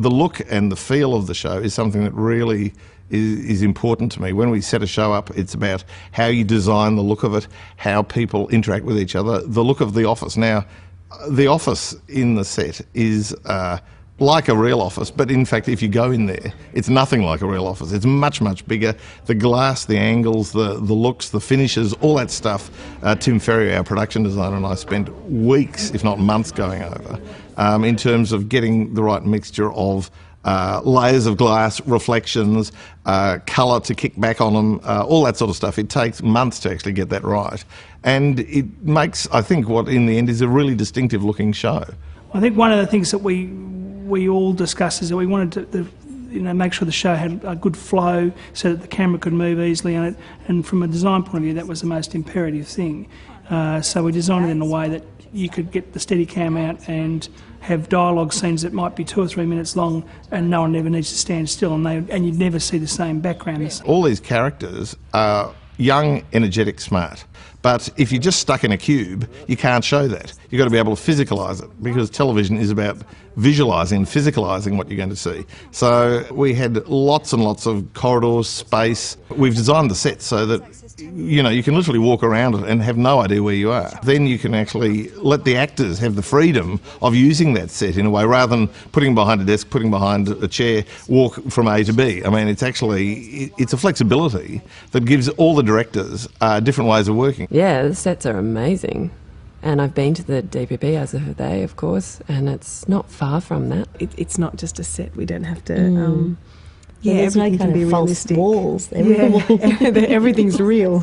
the look and the feel of the show is something that really is important to me. When we set a show up, it's about how you design the look of it, how people interact with each other, the look of the office. Now, the office in the set is like a real office, but in fact, if you go in there, it's nothing like a real office. It's much, much bigger. The glass, the angles, the looks, the finishes, all that stuff, Tim Ferrier, our production designer, and I spent weeks, if not months, going over in terms of getting the right mixture of layers of glass, reflections, colour to kick back on them, all that sort of stuff. It takes months to actually get that right. And it makes, I think, what in the end is a really distinctive looking show. I think one of the things that we all discussed is that we wanted to make sure the show had a good flow so that the camera could move easily on it, and from a design point of view that was the most imperative thing. So we designed it in a way that you could get the Steadicam out and have dialogue scenes that might be 2 or 3 minutes long and no one ever needs to stand still, and you'd never see the same background. All these characters are young, energetic, smart. But if you're just stuck in a cube, you can't show that. You've got to be able to physicalise it, because television is about visualising, physicalising what you're going to see. So we had lots and lots of corridors, space. We've designed the set so that you can literally walk around it and have no idea where you are. Then you can actually let the actors have the freedom of using that set in a way, rather than putting behind a desk, putting behind a chair, walk from A to B. I mean, it's a flexibility that gives all the directors different ways of working. Yeah, the sets are amazing. And I've been to the DPP as of today, of course, and it's not far from that. It's not just a set. We don't have to... there's no kind of false walls. Everything's real,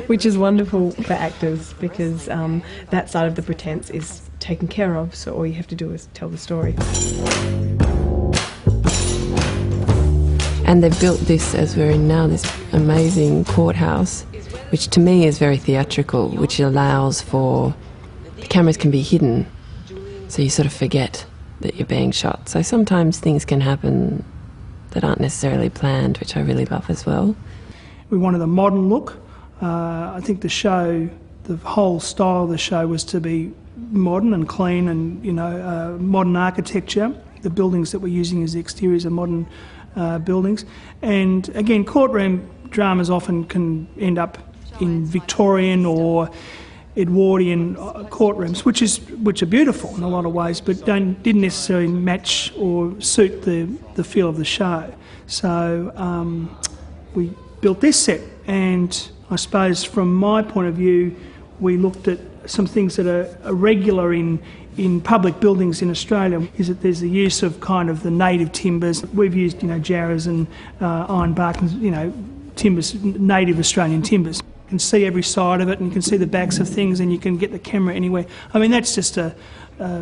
which is wonderful for actors, because that side of the pretense is taken care of, so all you have to do is tell the story. And they've built this, as we're in now, this amazing courthouse, which to me is very theatrical, which allows for... the cameras can be hidden, so you sort of forget that you're being shot. So sometimes things can happen that aren't necessarily planned, which I really love as well. We wanted a modern look. I think the show, the whole style of the show was to be modern and clean, and modern architecture. The buildings that we're using as the exteriors are modern buildings. And again, courtroom dramas often can end up in Victorian or Edwardian courtrooms, which are beautiful in a lot of ways, but didn't necessarily match or suit the feel of the show. So we built this set, and I suppose from my point of view, we looked at some things that are regular in public buildings in Australia, is that there's the use of kind of the native timbers. We've used jarrahs and ironbark and timbers, native Australian timbers. You can see every side of it, and you can see the backs of things, and you can get the camera anywhere. I mean, that's just a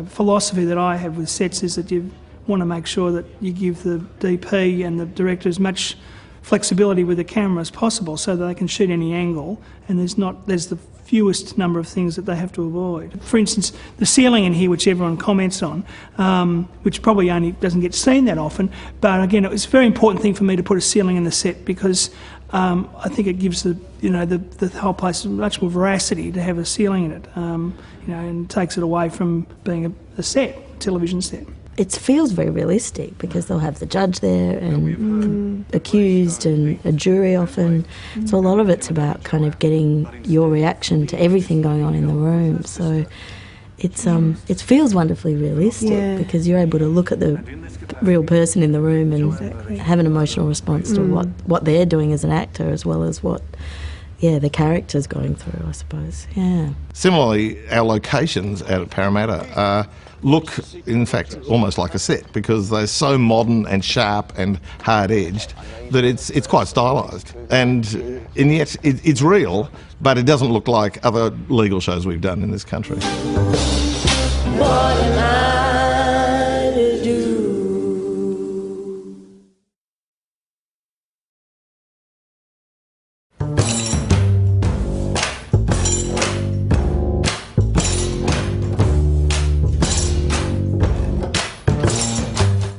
philosophy that I have with sets, is that you want to make sure that you give the DP and the director as much flexibility with the camera as possible, so that they can shoot any angle, and there's the fewest number of things that they have to avoid. For instance, the ceiling in here, which everyone comments on, which probably only doesn't get seen that often, but again, it was a very important thing for me to put a ceiling in the set, because I think it gives the whole place much more veracity to have a ceiling in it, and takes it away from being a television set. It feels very realistic, because they'll have the judge there and the accused and a jury often. So a lot of it's about kind of getting your reaction to everything going on in the room. So it feels wonderfully realistic, because you're able to look at the real person in the room and have an emotional response to what they're doing as an actor, as well as what the character's going through, I suppose. Similarly, our locations out at Parramatta look, in fact, almost like a set, because they're so modern and sharp and hard-edged that it's quite stylised. And yet it's real, but it doesn't look like other legal shows we've done in this country. What am I to do?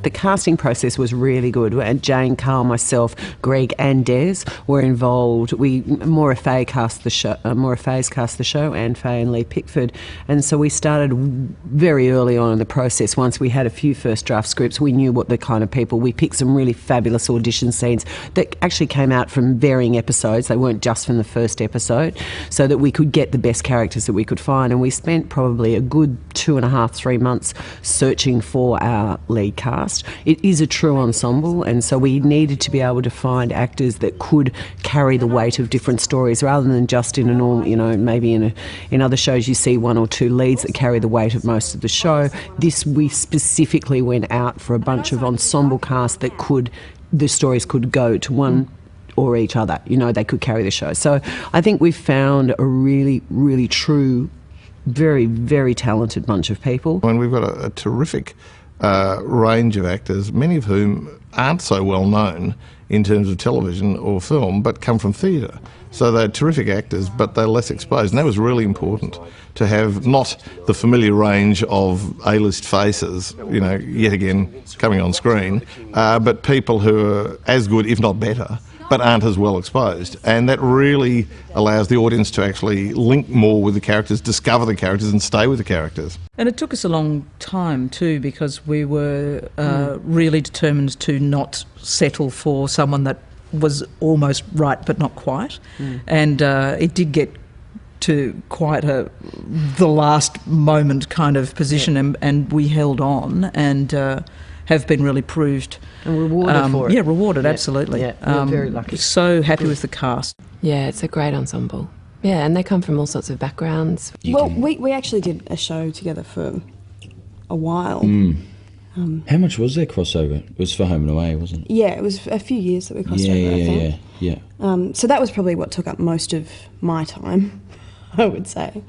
The casting process was really good. And Jane, Carl, myself, Greg and Des were involved. Maura Faye cast the show, Anne Faye and Lee Pickford. And so we started very early on in the process. Once we had a few first draft scripts, we knew what the kind of people. We picked some really fabulous audition scenes that actually came out from varying episodes. They weren't just from the first episode, so that we could get the best characters that we could find. And we spent probably a good 2.5, 3 months searching for our lead cast. It is a true ensemble, and so we needed to be able to find actors that could carry the weight of different stories, rather than just in a normal, you know, maybe in other shows you see 1 or 2 leads that carry the weight of most of the show. This, we specifically went out for a bunch of ensemble cast that the stories could go to one or each other, you know, they could carry the show. So I think we've found a really, really true, very, very talented bunch of people. And we've got a terrific range of actors, many of whom aren't so well known in terms of television or film, but come from theatre. So they're terrific actors, but they're less exposed. And that was really important, to have not the familiar range of A-list faces, you know, yet again coming on screen, but people who are as good, if not better, but aren't as well exposed. And that really allows the audience to actually link more with the characters, discover the characters and stay with the characters. And it took us a long time too, because we were really determined to not settle for someone that was almost right but not quite. And it did get to quite the last moment kind of position, and we held on and have been really proved and rewarded for it. Yeah, rewarded, absolutely. Yeah, we're very lucky. So happy with the cast. Yeah, it's a great ensemble. Yeah, and they come from all sorts of backgrounds. Well, we actually did a show together for a while. How much was their crossover? It was for Home and Away, wasn't it? Yeah, it was a few years that we crossed over, I think. Yeah. So that was probably what took up most of my time, I would say.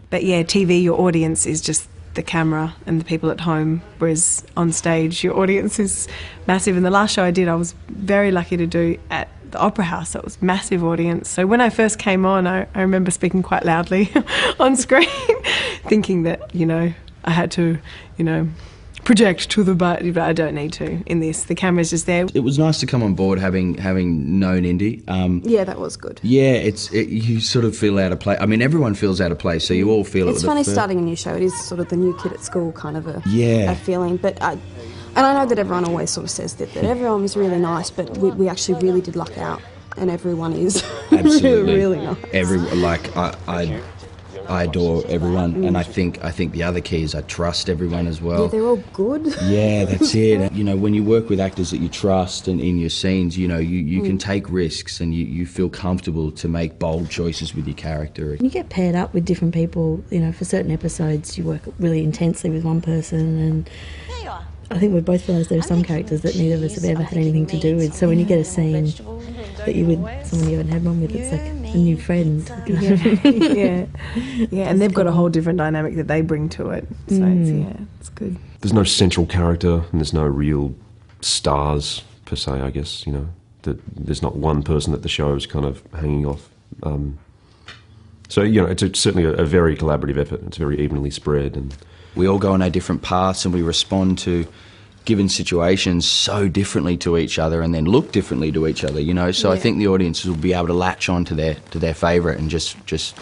But yeah, TV, your audience is just the camera and the people at home, whereas on stage your audience is massive. And the last show I did, I was very lucky to do at the Opera House. That was massive audience. So when I first came on, I remember speaking quite loudly on screen, thinking that, you know, I had to, you know, project to but I don't need to in this. The camera's just there. It was nice to come on board having known Indy. Yeah, that was good. Yeah, you sort of feel out of place. I mean, everyone feels out of place, so you all feel it's funny starting a new show. It is sort of the new kid at school kind of a feeling. But and I know that everyone always sort of says that everyone was really nice, but we actually really did luck out, and everyone is absolutely really nice. I adore everyone, and I think the other key is I trust everyone as well. Yeah, they're all good. Yeah, that's it. You know, when you work with actors that you trust and in your scenes, you know, you can take risks and you feel comfortable to make bold choices with your character. You get paired up with different people, you know, for certain episodes you work really intensely with one person, and I think we both realise there are some characters that neither of us have ever had anything to do with, so when you get a scene that you're with someone you haven't had one with, it's like a new friend. Yeah, and they've got a whole different dynamic that they bring to it, so it's good. There's no central character and there's no real stars per se, I guess, you know, that there's not one person that the show is kind of hanging off. So, you know, it's certainly a very collaborative effort. It's very evenly spread, and we all go on our different paths and we respond to given situations so differently to each other and then look differently to each other, you know. So I think the audiences will be able to latch on to their favourite and just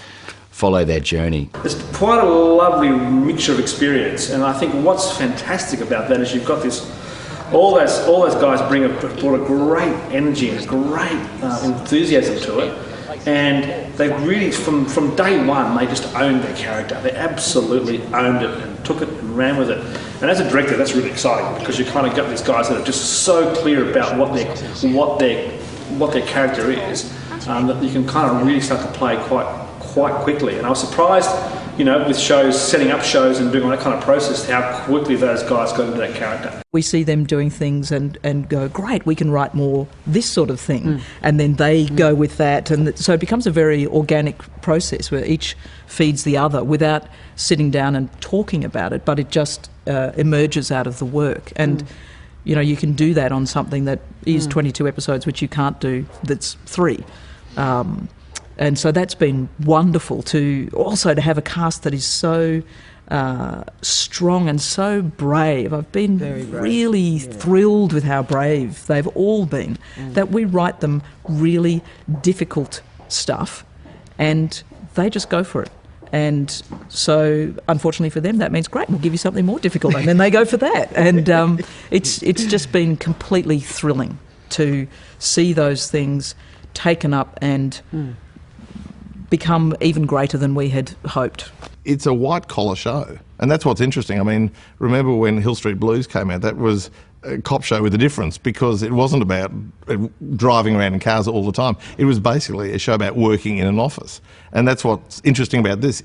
follow their journey. It's quite a lovely mixture of experience, and I think what's fantastic about that is you've got this, all those guys brought a great energy and a great enthusiasm to it. And they really, from day one, they just owned their character. They absolutely owned it and took it and ran with it. And as a director, that's really exciting because you kind of got these guys that are just so clear about what their character is, that you can kind of really start to play quite quickly. And I was surprised, you know, with shows, setting up shows and doing all that kind of process, how quickly those guys got into that character. We see them doing things and go, great, we can write more this sort of thing. And then they go with that. And so it becomes a very organic process where each feeds the other without sitting down and talking about it, but it just emerges out of the work. And, you know, you can do that on something that is 22 episodes, which you can't do that's 3. And so that's been wonderful to also to have a cast that is so strong and so brave. I've been really thrilled with how brave they've all been, that we write them really difficult stuff and they just go for it. And so, unfortunately for them, that means, great, we'll give you something more difficult, and then they go for that. And it's just been completely thrilling to see those things taken up and become even greater than we had hoped. It's a white-collar show, and that's what's interesting. I mean, remember when Hill Street Blues came out? That was a cop show with a difference, because it wasn't about driving around in cars all the time. It was basically a show about working in an office. And that's what's interesting about this.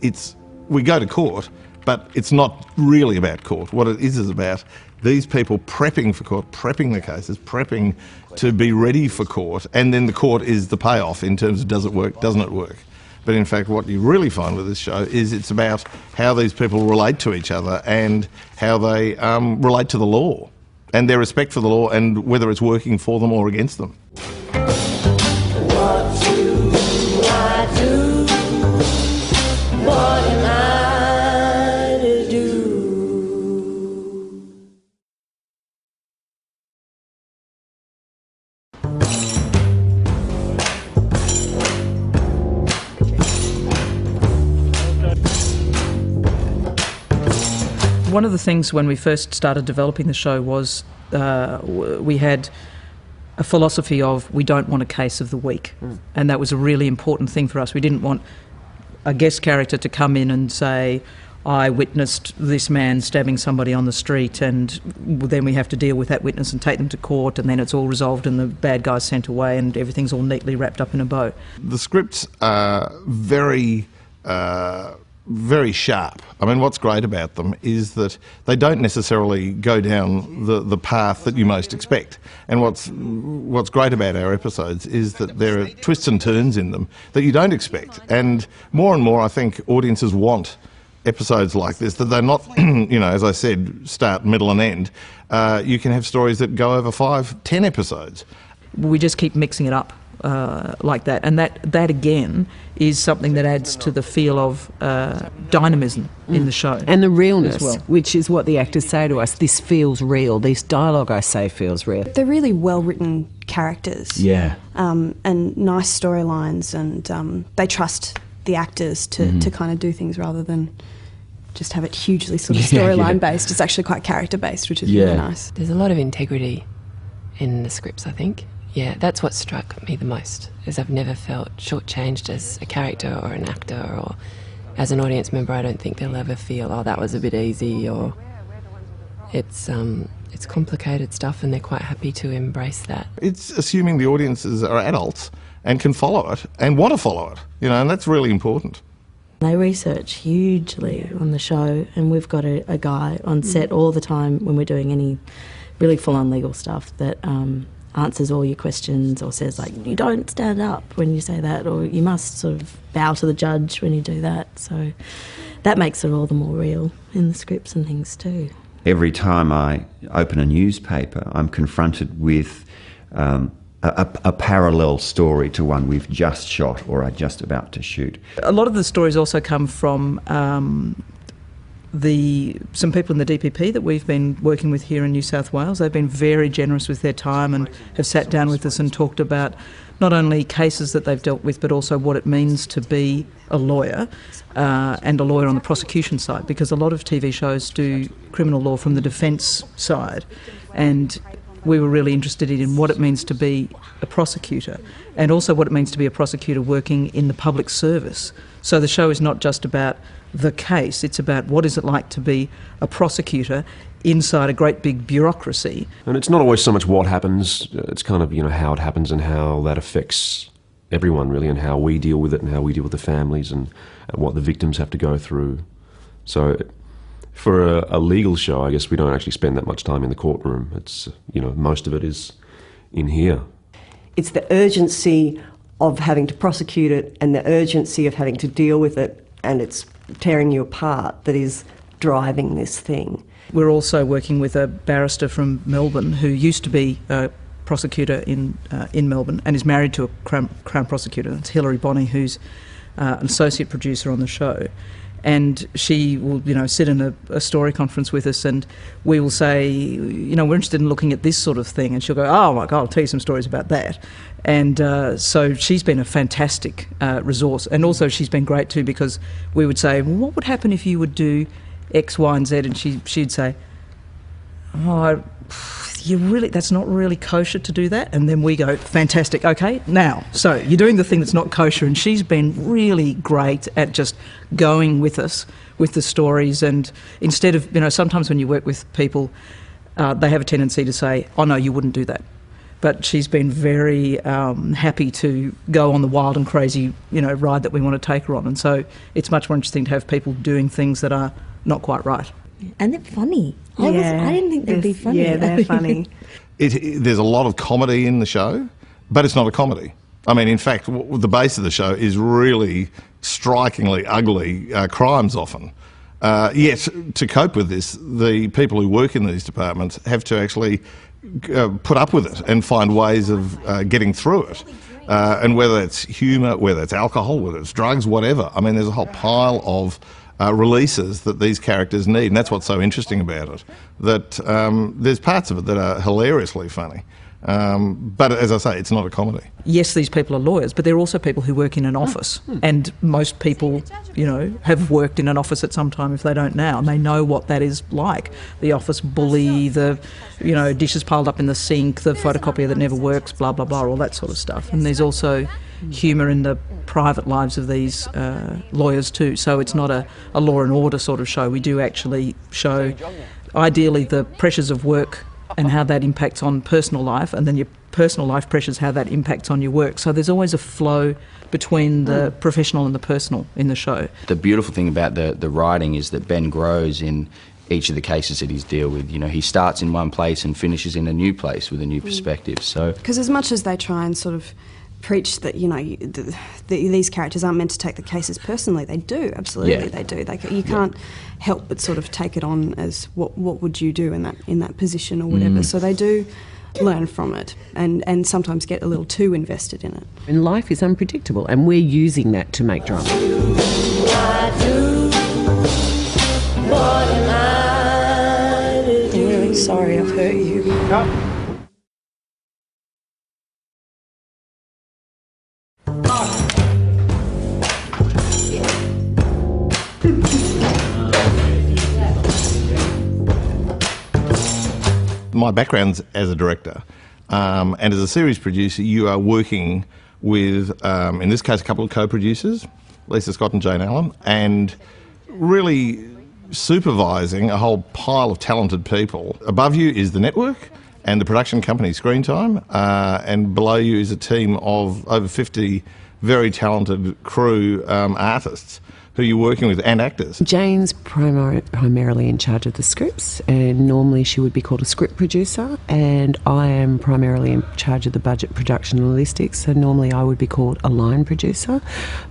We go to court, but it's not really about court. What it is about these people prepping for court, prepping the cases, prepping to be ready for court, and then the court is the payoff in terms of does it work, doesn't it work. But in fact, what you really find with this show is it's about how these people relate to each other and how they relate to the law and their respect for the law and whether it's working for them or against them. What do I do? What am I to do? One of the things when we first started developing the show was we had a philosophy of we don't want a case of the week. And that was a really important thing for us. We didn't want a guest character to come in and say, I witnessed this man stabbing somebody on the street, and then we have to deal with that witness and take them to court, and then it's all resolved and the bad guy's sent away and everything's all neatly wrapped up in a bow. The scripts are very sharp. I mean, what's great about them is that they don't necessarily go down the path that you most expect. And what's great about our episodes is that there are twists and turns in them that you don't expect. And more, I think audiences want episodes like this, that they're not, as I said, start, middle and end. You can have stories that go over 5-10 episodes. We just keep mixing it up like that, and that again is something that adds to the feel of dynamism in the show. And the realness, as well. Which is what the actors say to us, this feels real, this dialogue I say feels real. They're really well-written characters. Yeah. And nice storylines, and they trust the actors to kind of do things rather than just have it hugely sort of storyline based. It's actually quite character based, which is really nice. There's a lot of integrity in the scripts, I think. Yeah, that's what struck me the most, is I've never felt shortchanged as a character or an actor, or as an audience member I don't think they'll ever feel, oh, that was a bit easy, or it's complicated stuff and they're quite happy to embrace that. It's assuming the audiences are adults and can follow it and want to follow it, and that's really important. They research hugely on the show, and we've got a guy on set all the time when we're doing any really full-on legal stuff that answers all your questions, or says, like, you don't stand up when you say that, or you must sort of bow to the judge when you do that. So that makes it all the more real in the scripts and things too. Every time I open a newspaper, I'm confronted with a parallel story to one we've just shot or are just about to shoot. A lot of the stories also come from some people in the DPP that we've been working with here in New South Wales. They've been very generous with their time and have sat down with us and talked about not only cases that they've dealt with, but also what it means to be a lawyer, and a lawyer on the prosecution side, because a lot of TV shows do criminal law from the defence side, and we were really interested in what it means to be a prosecutor, and also what it means to be a prosecutor working in the public service. So the show is not just about the case, it's about what is it like to be a prosecutor inside a great big bureaucracy. And it's not always so much what happens, it's kind of, how it happens and how that affects everyone really, and how we deal with it and how we deal with the families and what the victims have to go through. So for a legal show, I guess we don't actually spend that much time in the courtroom. It's, most of it is in here. It's the urgency of having to prosecute it and the urgency of having to deal with it, and it's tearing you apart, that is driving this thing. We're also working with a barrister from Melbourne who used to be a prosecutor in Melbourne and is married to a Crown prosecutor. It's Hilary Bonney, who's an associate producer on the show. and she will, sit in a story conference with us, and we will say, we're interested in looking at this sort of thing, and she'll go, oh my God, I'll tell you some stories about that. And so she's been a fantastic resource, and also she's been great too, because we would say, well, what would happen if you would do X, Y, and Z? And she'd say, oh, that's not really kosher to do that. And then we go, fantastic, okay, now, so you're doing the thing that's not kosher. And she's been really great at just going with us with the stories. And instead of, sometimes when you work with people, they have a tendency to say, oh no, you wouldn't do that. But she's been very happy to go on the wild and crazy, ride that we want to take her on. And so it's much more interesting to have people doing things that are not quite right. And they're funny. I didn't think they'd be funny. Yeah, they're funny. There's a lot of comedy in the show, but it's not a comedy. I mean, in fact, the base of the show is really strikingly ugly crimes often. Yet, to cope with this, the people who work in these departments have to actually put up with it and find ways of getting through it. And whether it's humour, whether it's alcohol, whether it's drugs, whatever. I mean, there's a whole pile of releases that these characters need, and that's what's so interesting about it, that there's parts of it that are hilariously funny. But as I say, it's not a comedy. Yes, these people are lawyers, but they're also people who work in an office. And most people, have worked in an office at some time if they don't now, and they know what that is like. The office bully, the, dishes piled up in the sink, the photocopier that never works, blah, blah, blah, all that sort of stuff. And there's also humour in the private lives of these lawyers too. So it's not a law and order sort of show. We do actually show, ideally, the pressures of work and how that impacts on personal life, and then your personal life pressures, how that impacts on your work. So there's always a flow between the professional and the personal in the show. The beautiful thing about the writing is that Ben grows in each of the cases that he's dealt with. He starts in one place and finishes in a new place with a new perspective. So, because as much as they try and sort of preach that these characters aren't meant to take the cases personally, they do, absolutely. They do. You can't help but sort of take it on as what would you do in that position or whatever. So they do learn from it and sometimes get a little too invested in it. And life is unpredictable, and we're using that to make drama. I'm really sorry I've hurt you. No. My background's as a director, and as a series producer, you are working with, in this case, a couple of co-producers, Lisa Scott and Jane Allen, and really supervising a whole pile of talented people. Above you is the network and the production company Screen Time, and below you is a team of over 50 very talented crew artists who you're working with, and actors. Jane's primarily in charge of the scripts, and normally she would be called a script producer, and I am primarily in charge of the budget, production and logistics, so normally I would be called a line producer.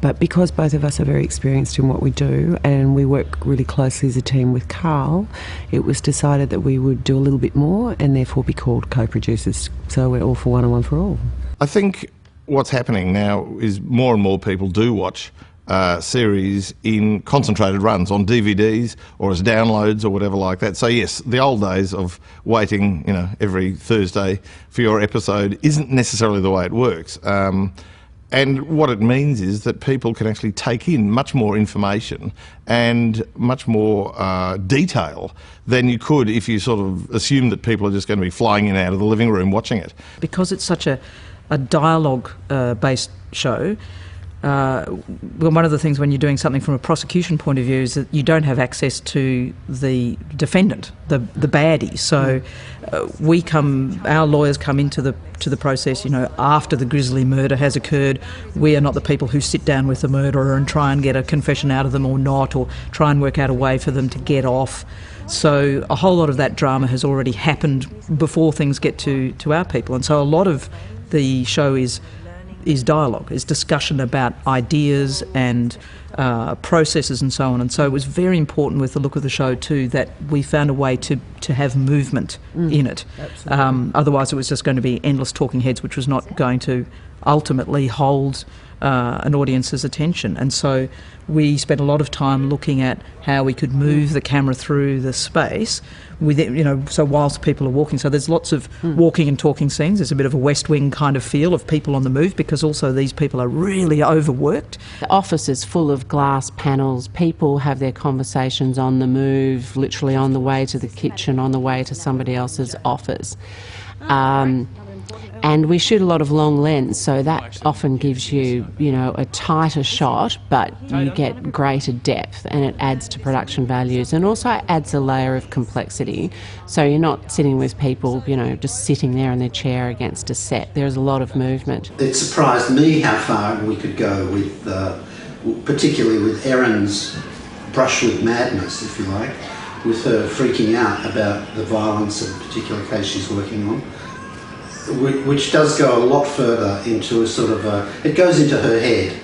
But because both of us are very experienced in what we do, and we work really closely as a team with Carl, it was decided that we would do a little bit more and therefore be called co-producers. So we're all for one and one for all. I think what's happening now is more and more people do watch series in concentrated runs on DVDs or as downloads or whatever like that. So yes, the old days of waiting, every Thursday for your episode isn't necessarily the way it works. And what it means is that people can actually take in much more information and much more detail than you could if you sort of assume that people are just going to be flying in and out of the living room watching it. Because it's such a dialogue based show, one of the things when you're doing something from a prosecution point of view is that you don't have access to the defendant, the baddie. So our lawyers come into the process, after the grisly murder has occurred. We are not the people who sit down with the murderer and try and get a confession out of them or not, or try and work out a way for them to get off. So a whole lot of that drama has already happened before things get to our people. And so a lot of the show is dialogue, is discussion about ideas and processes and so on. And so it was very important with the look of the show too that we found a way to have movement in it. Otherwise it was just going to be endless talking heads, which was not going to ultimately hold an audience's attention. And so we spent a lot of time looking at how we could move the camera through the space within, you know, so whilst people are walking. So there's lots of walking and talking scenes. There's a bit of a West Wing kind of feel of people on the move, because also these people are really overworked. The office is full of glass panels. People have their conversations on the move, literally on the way to the kitchen, on the way to somebody else's office. And we shoot a lot of long lens, so that often gives you, you know, a tighter shot, but you get greater depth, and it adds to production values, and also adds a layer of complexity. So you're not sitting with people, you know, just sitting there in their chair against a set. There's a lot of movement. It surprised me how far we could go with, particularly with Erin's brush with madness, if you like, with her freaking out about the violence of a particular case she's working on, which does go a lot further into a sort of it goes into her head.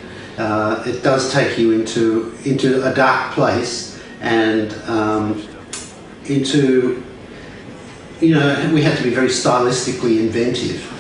It does take you into a dark place, and into, you know, we had to be very stylistically inventive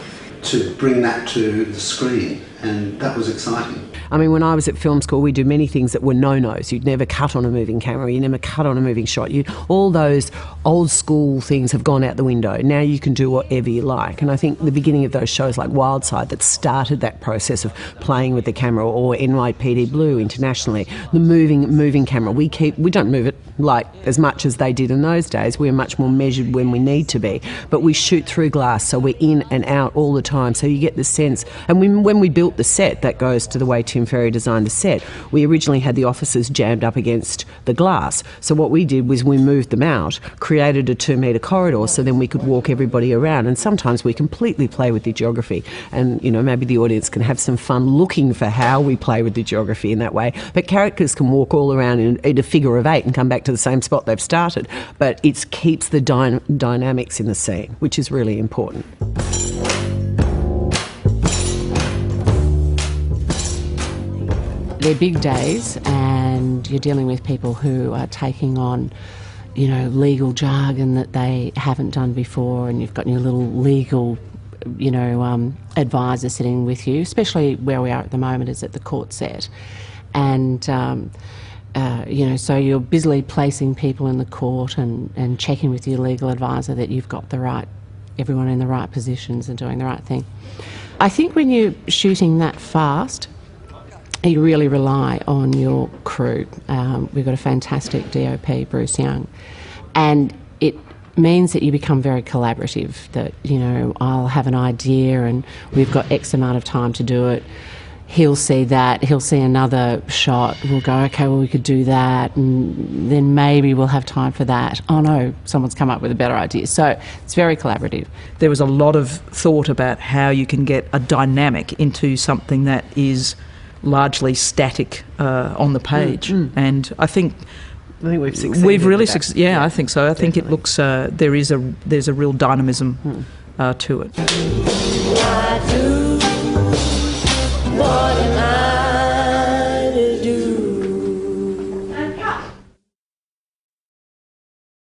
to bring that to the screen, and that was exciting. I mean, when I was at film school, we do many things that were no-nos. You'd never cut on a moving camera, you never cut on a moving shot. All those old school things have gone out the window. Now you can do whatever you like. And I think the beginning of those shows like Wildside that started that process of playing with the camera, or NYPD Blue internationally, the moving camera, we don't move it like as much as they did in those days. We're much more measured when we need to be. But we shoot through glass, so we're in and out all the time. So you get the sense. And when we built the set, that goes to the way Tim Ferry designed the set. We originally had the offices jammed up against the glass. So what we did was we moved them out, created a 2-metre corridor, so then we could walk everybody around. And sometimes we completely play with the geography. And, you know, maybe the audience can have some fun looking for how we play with the geography in that way. But characters can walk all around in a figure of 8 and come back to the same spot they've started. But it keeps the dynamics in the scene, which is really important. They're big days, and you're dealing with people who are taking on, you know, legal jargon that they haven't done before, and you've got your little legal, you know, advisor sitting with you, especially where we are at the moment is at the court set. And, you know, so you're busily placing people in the court and checking with your legal advisor that you've got everyone in the right positions and doing the right thing. I think when you're shooting that fast, you really rely on your crew. We've got a fantastic DOP, Bruce Young, and it means that you become very collaborative, that, you know, I'll have an idea and we've got X amount of time to do it. He'll see that, he'll see another shot, we'll go, okay, well, we could do that, and then maybe we'll have time for that. Oh no, someone's come up with a better idea. So it's very collaborative. There was a lot of thought about how you can get a dynamic into something that is largely static on the page. And I think we've succeeded. We've really succeeded. Yeah, I think so. I think it looks there's a real dynamism to it. I do, what am I?